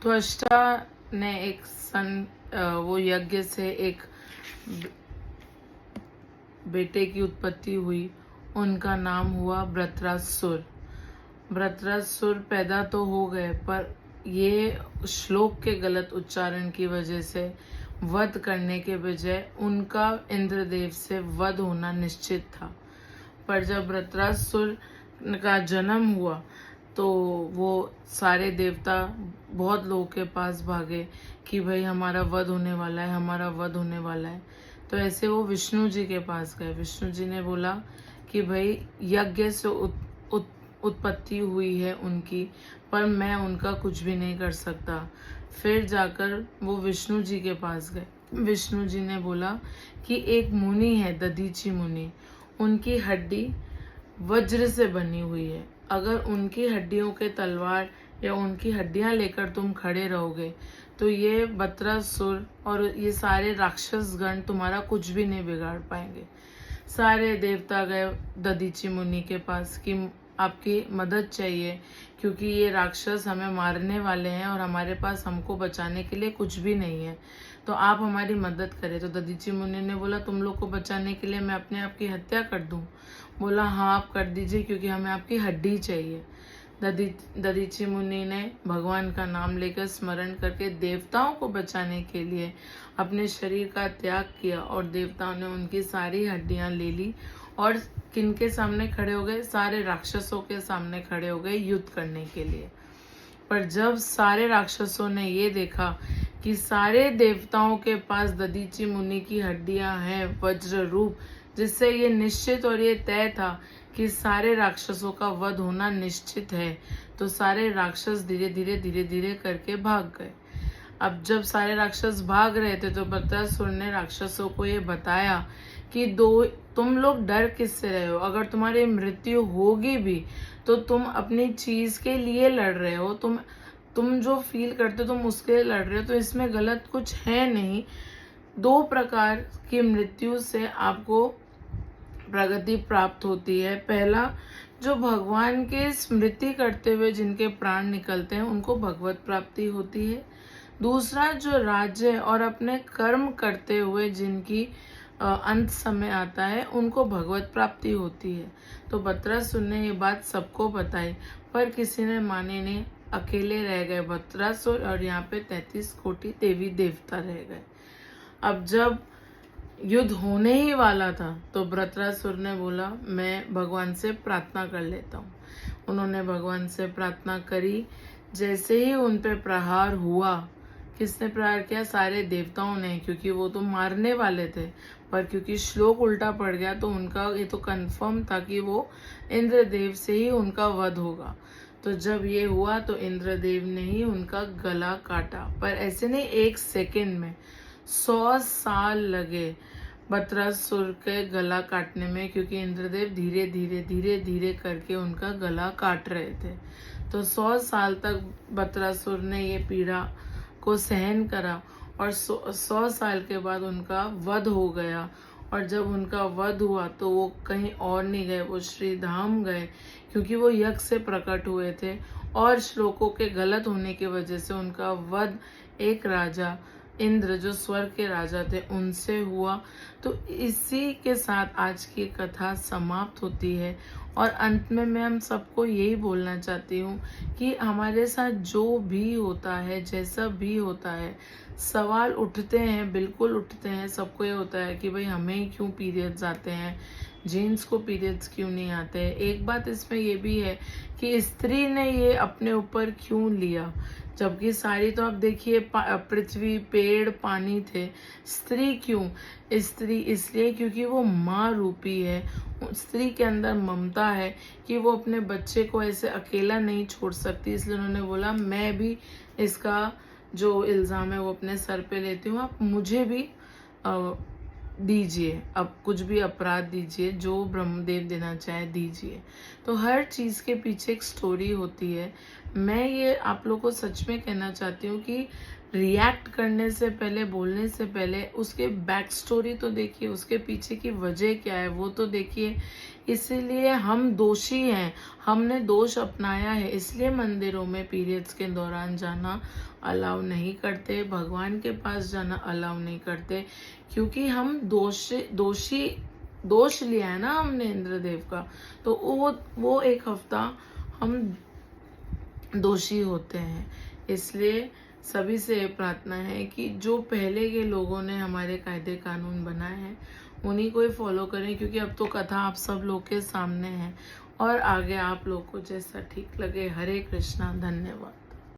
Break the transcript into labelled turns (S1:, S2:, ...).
S1: त्वष्टा ने एक वो यज्ञ से एक बेटे की उत्पत्ति हुई। उनका नाम हुआ वृत्रासुर। वृत्रासुर पैदा तो हो गए, पर ये श्लोक के गलत उच्चारण की वजह से वध करने के बजाय उनका इंद्रदेव से वध होना निश्चित था। पर जब वृत्रासुर का जन्म हुआ तो वो सारे देवता बहुत लोगों के पास भागे कि भाई हमारा वध होने वाला है, हमारा वध होने वाला है। तो ऐसे वो विष्णु जी के पास गए। विष्णु जी ने बोला कि भाई यज्ञ से उत्पत्ति हुई है उनकी, पर मैं उनका कुछ भी नहीं कर सकता। फिर जाकर वो विष्णु जी के पास गए। विष्णु जी ने बोला कि एक मुनि है, दधीची मुनि, उनकी हड्डी वज्र से बनी हुई है। अगर उनकी हड्डियों के तलवार या उनकी हड्डियां लेकर तुम खड़े रहोगे तो ये वृत्रासुर और ये सारे राक्षस गण तुम्हारा कुछ भी नहीं बिगाड़ पाएंगे। सारे देवता गए दधीची मुनि के पास कि आपकी मदद चाहिए, क्योंकि ये राक्षस हमें मारने वाले हैं और हमारे पास हमको बचाने के लिए कुछ भी नहीं है, तो आप हमारी मदद करें। तो दधीची मुनि ने बोला, तुम लोग को बचाने के लिए मैं अपने आप की हत्या कर दूं? बोला, हाँ आप कर दीजिए, क्योंकि हमें आपकी हड्डी चाहिए। दधीची मुनि ने भगवान का नाम लेकर स्मरण करके देवताओं को बचाने के लिए अपने शरीर का त्याग किया और देवताओं ने उनकी सारी हड्डियां ले ली और किनके सामने खड़े हो गए? सारे राक्षसों के सामने खड़े हो गए युद्ध करने के लिए। पर जब सारे राक्षसों ने ये देखा कि सारे देवताओं के पास दधीची मुनि की हड्डियां हैं वज्र रूप, जिससे ये निश्चित और ये तय था कि सारे राक्षसों का वध होना निश्चित है, तो सारे राक्षस धीरे धीरे करके भाग गए। अब जब सारे राक्षस भाग रहे थे तो वृत्रासुर ने राक्षसों को ये बताया कि तुम लोग डर किससे रहे हो? अगर तुम्हारी मृत्यु होगी भी तो तुम अपनी चीज के लिए लड़ रहे हो, तुम जो फील करते हो तुम उसके लिए लड़ रहे हो, तो इसमें गलत कुछ है नहीं। दो प्रकार की मृत्यु से आपको प्रगति प्राप्त होती है। पहला, जो भगवान के स्मृति करते हुए जिनके प्राण निकलते हैं उनको भगवत प्राप्ति होती है। दूसरा, जो राज्य और अपने कर्म करते हुए जिनकी अंत समय आता है उनको भगवत प्राप्ति होती है। तो वृत्रासुर ने ये बात सबको बताई, पर किसी ने माने नहीं। अकेले रह गए वृत्रासुर और यहाँ पे 33 कोटि देवी देवता रह गए। अब जब युद्ध होने ही वाला था तो वृत्रासुर ने बोला, मैं भगवान से प्रार्थना कर लेता हूँ। उन्होंने भगवान से प्रार्थना करी। जैसे ही उन पे प्रहार हुआ, किसने प्रहार किया? सारे देवताओं ने, क्योंकि वो तो मारने वाले थे, पर क्योंकि श्लोक उल्टा पड़ गया तो उनका ये तो कंफर्म था कि वो इंद्रदेव से ही उनका वध होगा। तो जब ये हुआ तो इंद्रदेव ने ही उनका गला काटा, पर ऐसे नहीं, 1 सेकेंड में 100 साल लगे वृत्रासुर के गला काटने में, क्योंकि इंद्रदेव धीरे धीरे करके उनका गला काट रहे थे। तो 100 साल तक वृत्रासुर ने ये पीड़ा को सहन करा और 100 साल के बाद उनका वध हो गया। और जब उनका वध हुआ तो वो कहीं और नहीं गए, वो श्री धाम गए, क्योंकि वो यज्ञ से प्रकट हुए थे और श्लोकों के गलत होने की वजह से उनका वध एक राजा इंद्र, जो स्वर्ग के राजा थे, उनसे हुआ। तो इसी के साथ आज की कथा समाप्त होती है। और अंत में मैं हम सबको यही बोलना चाहती हूँ कि हमारे साथ जो भी होता है, जैसा भी होता है, सवाल उठते हैं, बिल्कुल उठते हैं। सबको ये होता है कि भाई हमें क्यों पीरियड्स आते हैं, जेंट्स को पीरियड्स क्यों नहीं आते हैं। एक बात इसमें ये भी है कि स्त्री ने ये अपने ऊपर क्यों लिया, जबकि सारी तो आप देखिए पृथ्वी, पेड़, पानी थे। स्त्री क्यों? स्त्री इसलिए क्योंकि वो माँ रूपी है। स्त्री के अंदर ममता है कि वो अपने बच्चे को ऐसे अकेला नहीं छोड़ सकती, इसलिए उन्होंने बोला मैं भी इसका जो इल्ज़ाम है वो अपने सर पे लेती हूँ, आप मुझे भी दीजिए, अब कुछ भी अपराध दीजिए, जो ब्रह्मदेव देना चाहे दीजिए। तो हर चीज़ के पीछे एक स्टोरी होती है। मैं ये आप लोगों को सच में कहना चाहती हूँ कि रिएक्ट करने से पहले, बोलने से पहले उसके बैक स्टोरी तो देखिए, उसके पीछे की वजह क्या है वो तो देखिए इसीलिए हम दोषी हैं, हमने दोष अपनाया है, इसलिए मंदिरों में पीरियड्स के दौरान जाना अलाउ नहीं करते, भगवान के पास जाना अलाउ नहीं करते, क्योंकि हम दोष लिया है ना हमने इंद्रदेव का, तो वो एक हफ्ता हम दोषी होते हैं। इसलिए सभी से ये प्रार्थना है कि जो पहले के लोगों ने हमारे कायदे कानून बनाए हैं उन्हीं को ही फॉलो करें, क्योंकि अब तो कथा आप सब लोग के सामने है, और आगे आप लोग को जैसा ठीक लगे। हरे कृष्णा, धन्यवाद।